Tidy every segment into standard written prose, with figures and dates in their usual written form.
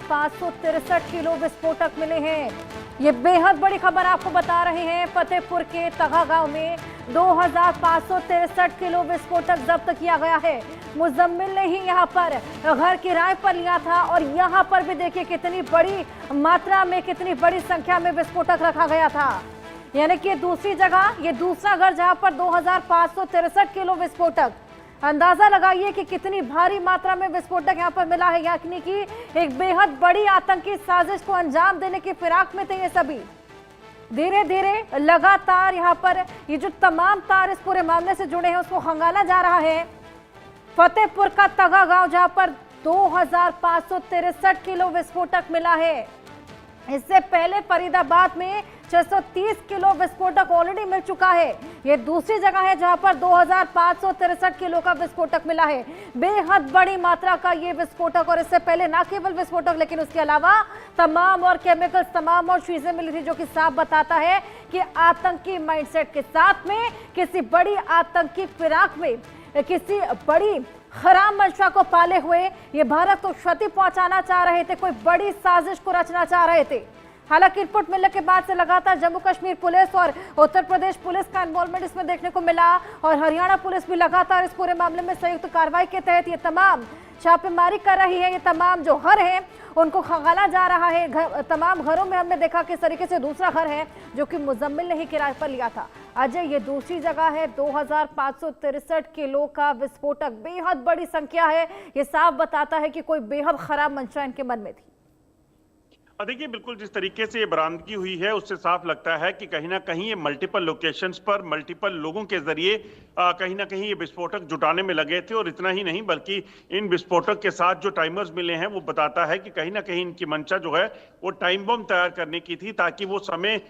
2,563 kilo विस्फोटक मिले हैं। ये बेहद बड़ी खबर आपको बता रहे हैं। फतेहपुर के तगा गांव में 2,563 किलो विस्फोटक जब्त किया गया है। मुजम्मिल ने ही यहाँ पर घर किराए पर लिया था और यहाँ पर भी देखिए कितनी बड़ी मात्रा में, कितनी बड़ी संख्या में विस्फोटक रखा गया था। यानी कि दूसरी जगह, ये दूसरा घर जहाँ पर 2,563 किलो विस्फोटक, अंदाजा लगाइए कि कितनी भारी मात्रा में विस्फोटक यहाँ पर मिला है। यानी कि एक बेहद बड़ी आतंकी साजिश को अंजाम देने की फिराक में थे ये सभी। धीरे धीरे लगातार यहाँ पर ये जो तमाम तार इस पूरे मामले से जुड़े हैं उसको खंगाला जा रहा है। फतेहपुर का तगा गांव जहाँ पर 2,563 किलो विस्फोटक मिला है। इससे पहले फरीदाबाद में 630 किलो विस्फोटक ऑलरेडी मिल चुका है। ये दूसरी जगह है जहां पर 2,563 किलो का विस्फोटक मिला है। बेहद बड़ी मात्रा का ये विस्फोटक, और इससे पहले ना केवल विस्फोटक लेकिन उसके अलावा तमाम और केमिकल्स, तमाम और चीजें मिली थी, जो कि साफ बताता है कि आतंकी माइंडसेट के साथ में, किसी बड़ी आतंकी फिराक में, किसी बड़ी खराब मंशा को पाले हुए ये भारत को क्षति पहुंचाना चाह रहे थे, कोई बड़ी साजिश को रचना चाह रहे थे। हालांकि इनपुट मिलने के बाद से लगातार जम्मू कश्मीर पुलिस और उत्तर प्रदेश पुलिस का इन्वॉल्वमेंट इसमें देखने को मिला और हरियाणा पुलिस भी लगातार इस पूरे मामले में संयुक्त कार्रवाई के तहत ये तमाम छापेमारी कर रही है। ये तमाम जो घर हैं उनको खंगाला जा रहा है। तमाम घरों में हमने देखा किस तरीके से दूसरा घर है जो कि मुजम्मिल ने ही किराए पर लिया था। अजय, ये दूसरी जगह है। 2,563 किलो का विस्फोटक, बेहद बड़ी संख्या है। ये साफ बताता है कि कोई बेहद खराब मंशा इनके मन में थी। देखिए, बिल्कुल जिस तरीके से ये बरामदगी हुई है उससे साफ लगता है कि कहीं ना कहीं ये मल्टीपल लोकेशंस पर मल्टीपल लोगों के जरिए कहीं ना कहीं ये विस्फोटक जुटाने में लगे थे। और इतना ही नहीं बल्कि इन विस्फोटक के साथ जो टाइमर्स मिले हैं वो बताता है कि कहीं ना कहीं इनकी मंशा जो है वो टाइम बम तैयार करने की थी, ताकि वो समय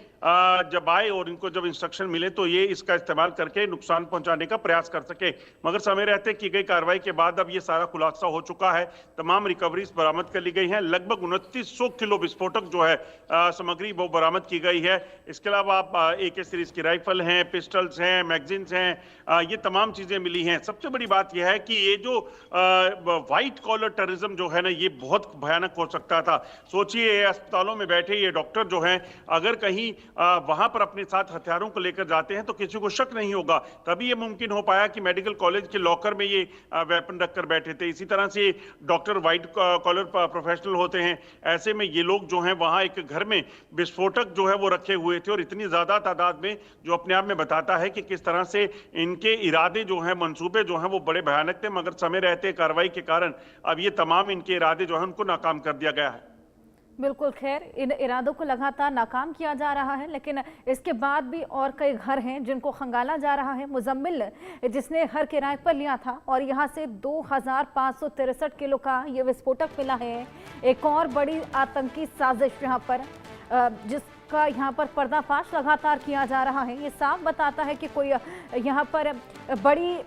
जब आए और इनको जब इंस्ट्रक्शन मिले तो ये इसका इस्तेमाल करके नुकसान पहुंचाने का प्रयास कर सके। मगर समय रहते की गई कार्रवाई के बाद अब ये सारा खुलासा हो चुका है। तमाम रिकवरीज बरामद कर ली गई हैं। लगभग 2900 किलो विस्फोटक जो है सामग्री वो बरामद की गई है। इसके अलावा आप AK सीरीज की राइफल हैं, पिस्टल्स हैं, मैगजीन्स हैं, ये तमाम चीजें मिली हैं। सबसे बड़ी बात यह है कि ये जो व्हाइट कॉलर टेररिज्म जो है ना, ये बहुत भयानक हो सकता था। सोचिए, अस्पतालों में बैठे ये डॉक्टर जो हैं, अगर कहीं वहां पर अपने साथ हथियारों को लेकर जाते हैं तो किसी को शक नहीं होगा। तभी ये मुमकिन हो पाया कि मेडिकल कॉलेज के लॉकर में ये वेपन रखकर बैठे थे। इसी तरह से डॉक्टर व्हाइट कॉलर प्रोफेशनल होते हैं। ऐसे में ये लोग जो हैं वहां एक घर में विस्फोटक जो है वो रखे हुए थे, और इतनी ज्यादा तादाद में, जो अपने आप में बताता है कि किस तरह से इनके इरादे जो हैं, मंसूबे जो हैं वो बड़े भयानक थे। मगर समय रहते कार्रवाई के कारण अब ये तमाम इनके इरादे जो हैं उनको नाकाम कर दिया गया है। बिल्कुल, खैर इन इरादों को लगातार नाकाम किया जा रहा है, लेकिन इसके बाद भी और कई घर हैं जिनको खंगाला जा रहा है। मुजम्मिल जिसने घर किराए पर लिया था और यहाँ से 2,563 किलो का ये विस्फोटक मिला है। एक और बड़ी आतंकी साजिश यहाँ पर जिसका यहाँ पर पर्दाफाश लगातार किया जा रहा है। ये साफ बताता है कि कोई यहाँ पर बड़ी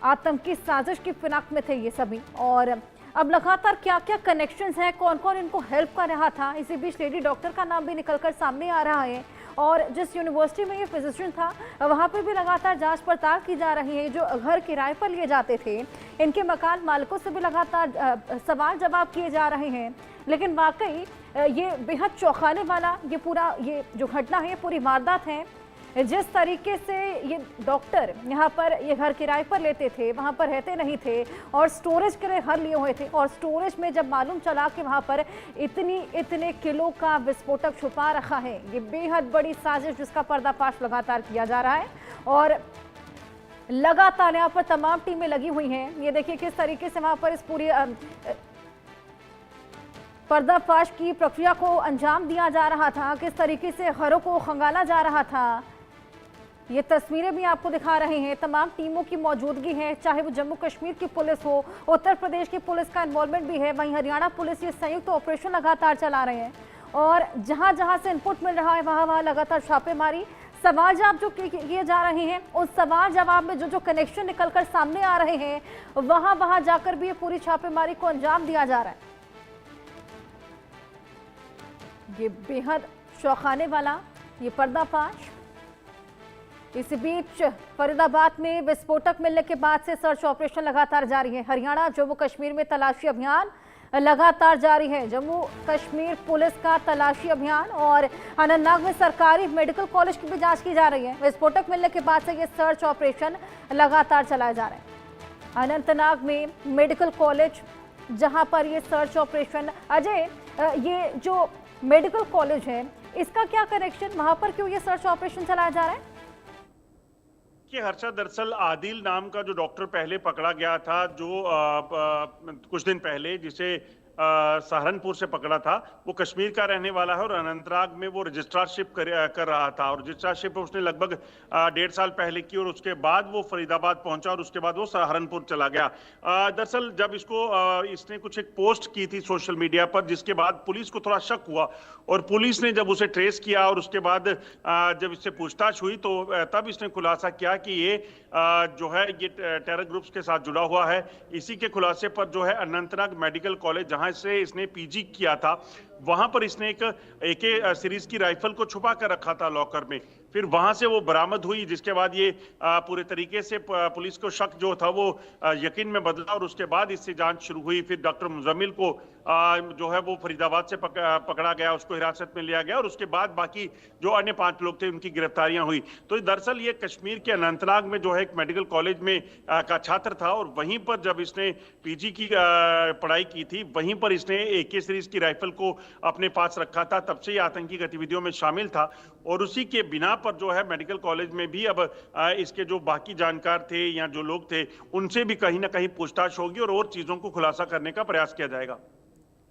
आतंकी साजिश की फिराक में थे ये सभी। और अब लगातार क्या क्या कनेक्शंस हैं, कौन कौन इनको हेल्प कर रहा था। इसी बीच लेडी डॉक्टर का नाम भी निकलकर सामने आ रहा है। और जिस यूनिवर्सिटी में ये फिजिशियन था वहाँ पे भी लगातार जांच पड़ताल की जा रही है। जो घर किराए पर लिए जाते थे, इनके मकान मालिकों से भी लगातार सवाल जवाब किए जा रहे हैं। लेकिन वाकई ये बेहद चौंकाने वाला ये जो घटना है, पूरी वारदात है। जिस तरीके से ये डॉक्टर यहाँ पर ये घर किराए पर लेते थे, वहाँ पर रहते नहीं थे और स्टोरेज के लिए घर लिए हुए थे, और स्टोरेज में जब मालूम चला कि वहाँ पर इतने किलो का विस्फोटक छुपा रखा है, ये बेहद बड़ी साजिश जिसका पर्दाफाश लगातार किया जा रहा है। और लगातार यहाँ पर तमाम टीमें लगी हुई हैं। ये देखिए किस तरीके से वहाँ पर इस पूरी पर्दाफाश की प्रक्रिया को अंजाम दिया जा रहा था, किस तरीके से घरों को खंगाला जा रहा था। ये तस्वीरें भी आपको दिखा रहे हैं। तमाम टीमों की मौजूदगी है, चाहे वो जम्मू कश्मीर की पुलिस हो, उत्तर प्रदेश की पुलिस का इन्वॉल्वमेंट भी है, वहीं हरियाणा पुलिस ये संयुक्त ऑपरेशन लगातार चला रहे हैं। और जहां जहां से इनपुट मिल रहा है वहां वहां लगातार छापेमारी, सवाल जवाब जो किए जा रहे हैं, उस सवाल जवाब में जो कनेक्शन निकलकर सामने आ रहे हैं, वहां वहां जाकर भी ये पूरी छापेमारी को अंजाम दिया जा रहा है। ये बेहद चौंकाने वाला ये पर्दाफाश। इस बीच फरीदाबाद में विस्फोटक मिलने के बाद से सर्च ऑपरेशन लगातार जारी है। हरियाणा जम्मू कश्मीर में तलाशी अभियान लगातार जारी है। जम्मू कश्मीर पुलिस का तलाशी अभियान और अनंतनाग में सरकारी मेडिकल कॉलेज की भी जांच की जा रही है। विस्फोटक मिलने के बाद से ये सर्च ऑपरेशन लगातार चलाए जा रहे हैं। अनंतनाग में मेडिकल कॉलेज जहां पर ये सर्च ऑपरेशन, अजय, ये जो मेडिकल कॉलेज है इसका क्या कनेक्शन, वहां पर क्यों ये सर्च ऑपरेशन चलाया जा रहा है? कि हर्षा, दरअसल आदिल नाम का जो डॉक्टर पहले पकड़ा गया था, जो कुछ दिन पहले, जिसे सहारनपुर से पकड़ा था, वो कश्मीर का रहने वाला है और अनंतनाग में वो रजिस्ट्रारशिप कर रहा था और रजिस्ट्रारशिप उसने लगभग 1.5 साल पहले की और उसके बाद वो फरीदाबाद पहुंचा और उसके बाद वो सहारनपुर चला गया। दरअसल जब इसने कुछ एक पोस्ट की थी सोशल मीडिया पर, जिसके बाद पुलिस को थोड़ा शक हुआ और पुलिस ने जब उसे ट्रेस किया और उसके बाद जब इससे पूछताछ हुई तो तब इसने खुलासा किया कि ये जो है ये टेरर ग्रुप्स के साथ जुड़ा हुआ है। इसी के खुलासे पर जो है अनंतनाग मेडिकल कॉलेज, जहां से इसने पीजी किया था, वहां पर इसने एक AK सीरीज की राइफल को छुपा कर रखा था लॉकर में। फिर वहां से वो बरामद हुई, जिसके बाद ये पूरे तरीके से पुलिस को शक जो था वो यकीन में बदला और उसके बाद इससे जांच शुरू हुई। फिर डॉक्टर मुजम्मिल को जो है वो फरीदाबाद से पकड़ा गया, उसको हिरासत में लिया गया और उसके बाद बाकी जो अन्य 5 लोग थे उनकी गिरफ्तारियां हुई। तो दरअसल ये कश्मीर के अनंतनाग में जो है एक मेडिकल कॉलेज में का छात्र था और वहीं पर जब इसने पीजी की पढ़ाई की थी, वहीं पर इसने AK सीरीज की राइफल को अपने पास रखा था। तब से ये आतंकी गतिविधियों में शामिल था और उसी के बिना पर जो है मेडिकल कॉलेज में भी अब इसके जो बाकी जानकार थे या जो लोग थे उनसे भी कहीं ना कहीं पूछताछ होगी और चीजों को खुलासा करने का प्रयास किया जाएगा।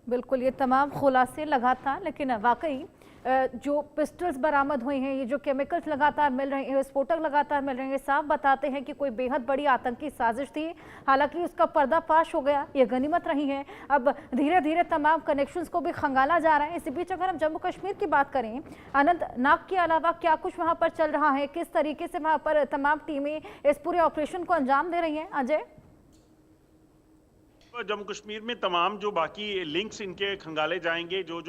बिल्कुल, ये तमाम खुलासे लगातार, लेकिन वाकई जो पिस्टल्स बरामद हुई हैं, ये जो केमिकल्स लगातार मिल रहे हैं, विस्फोटक लगातार मिल रहे हैं, साफ बताते हैं कि कोई बेहद बड़ी आतंकी साजिश थी। हालांकि उसका पर्दाफाश हो गया, ये गनीमत रही है। अब धीरे धीरे तमाम कनेक्शंस को भी खंगाला जा रहा है। इसी बीच अगर हम जम्मू कश्मीर की बात करें, अनंतनाग के अलावा क्या कुछ वहाँ पर चल रहा है, किस तरीके से वहाँ पर तमाम टीमें इस पूरे ऑपरेशन को अंजाम दे रही हैं, अजय? जम्मू कश्मीर में तमाम जो बाकी लिंक्स इनके खंगाले जाएंगे। जो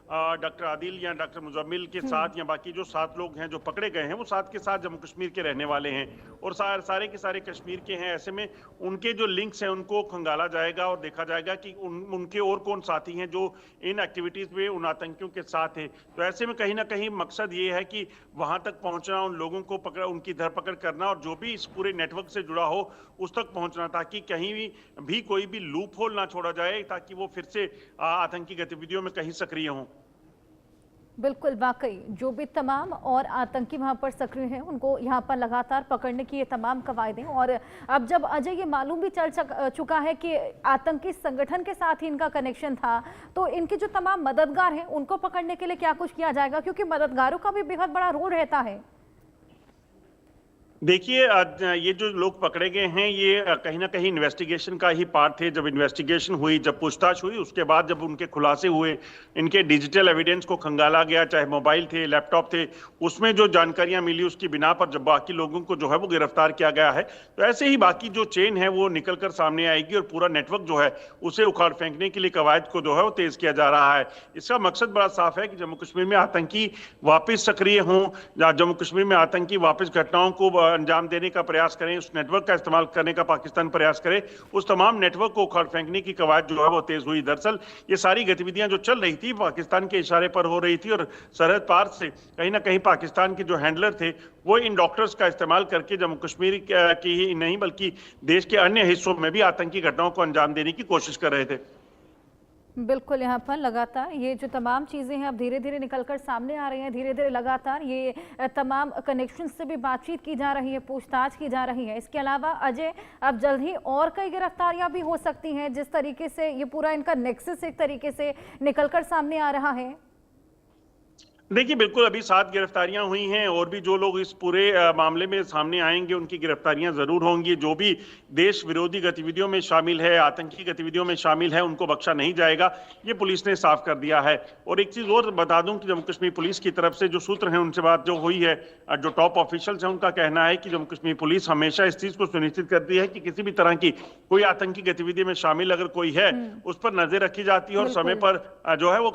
डॉक्टर आदिल या डॉक्टर मुजम्मिल के साथ या बाकी जो 7 लोग हैं जो पकड़े गए हैं, वो 7 के साथ जम्मू कश्मीर के रहने वाले हैं और सारे के सारे कश्मीर के हैं। ऐसे में उनके जो लिंक्स हैं उनको खंगाला जाएगा और देखा जाएगा कि उनके और कौन साथी हैं जो इन एक्टिविटीज में उन आतंकियों के साथ है। तो ऐसे में कहीं ना कहीं मकसद ये है कि वहां तक पहुंचना, उन लोगों को उनकी धरपकड़ करना और जो भी इस पूरे नेटवर्क से जुड़ा हो उस तक पहुंचना, ताकि कहीं भी कोई भी लूप होल ना छोड़ा जाए, ताकि वो फिर से आतंकी गतिविधियों में कहीं सक्रिय हों। बिल्कुल, वाकई जो भी तमाम और आतंकी वहां पर सक्रिय हैं उनको यहां पर लगातार पकड़ने की ये तमाम कवायदें, और अब जब अजय ये मालूम भी चल चुका है कि आतंकी संगठन के साथ ही इनका कनेक्शन था, तो इनके जो तमाम मददगार हैं उनको पकड़ने के लिए क्या कुछ किया जाएगा, क्योंकि मददगारों का भी बेहद बड़ा रोल रहता है। देखिए, ये जो लोग पकड़े गए हैं ये कहीं ना कहीं इन्वेस्टिगेशन का ही पार्ट थे। जब इन्वेस्टिगेशन हुई, जब पूछताछ हुई, उसके बाद जब उनके खुलासे हुए, इनके डिजिटल एविडेंस को खंगाला गया, चाहे मोबाइल थे, लैपटॉप थे, उसमें जो जानकारियां मिली उसकी बिना पर जब बाकी लोगों को जो है वो गिरफ्तार किया गया है। तो ऐसे ही बाकी जो चेन है वो निकल कर सामने आएगी और पूरा नेटवर्क जो है उसे उखाड़ फेंकने के लिए कवायद को जो है वो तेज किया जा रहा है। इसका मकसद बड़ा साफ है कि जम्मू कश्मीर में आतंकी वापस सक्रिय हों, जम्मू कश्मीर में आतंकी वापस घटनाओं को अंजाम देने का प्रयास करें, उस नेटवर्क का इस्तेमाल करने का पाकिस्तान प्रयास करे, उस तमाम नेटवर्क को उखाड़ फेंकने की कवायद जो है वो तेज हुई। दरअसल ये सारी गतिविधियां जो चल रही थी पाकिस्तान के इशारे पर हो रही थी और सरहद पार से कहीं ना कहीं पाकिस्तान के जो हैंडलर थे वो इन डॉक्टर्स का इस्तेमाल करके जम्मू कश्मीर की ही नहीं बल्कि देश के अन्य हिस्सों में भी आतंकी घटनाओं को अंजाम देने की कोशिश कर रहे थे। बिल्कुल, यहाँ पर लगातार ये जो तमाम चीज़ें हैं अब धीरे धीरे निकलकर सामने आ रही हैं। धीरे धीरे लगातार ये तमाम कनेक्शन से भी बातचीत की जा रही है, पूछताछ की जा रही है। इसके अलावा अजय, अब जल्द ही और कई गिरफ्तारियां भी हो सकती हैं, जिस तरीके से ये पूरा इनका नेक्सस एक तरीके से निकलकर सामने आ रहा है। देखिए, बिल्कुल अभी 7 गिरफ्तारियां हुई हैं और भी जो लोग इस पूरे मामले में सामने आएंगे उनकी गिरफ्तारियां जरूर होंगी। जो भी देश विरोधी गतिविधियों में शामिल है, आतंकी गतिविधियों में शामिल है, उनको बख्शा नहीं जाएगा, ये पुलिस ने साफ कर दिया है। और एक चीज और बता दूं कि जम्मू कश्मीर पुलिस की तरफ से जो सूत्र हैं उनसे बात जो हुई है, जो टॉप ऑफिशियल्स हैं, उनका कहना है कि जम्मू कश्मीर पुलिस हमेशा इस चीज को सुनिश्चित करती है कि किसी भी तरह की कोई आतंकी गतिविधि में शामिल अगर कोई है उस पर नजर रखी जाती है और समय पर जो है वो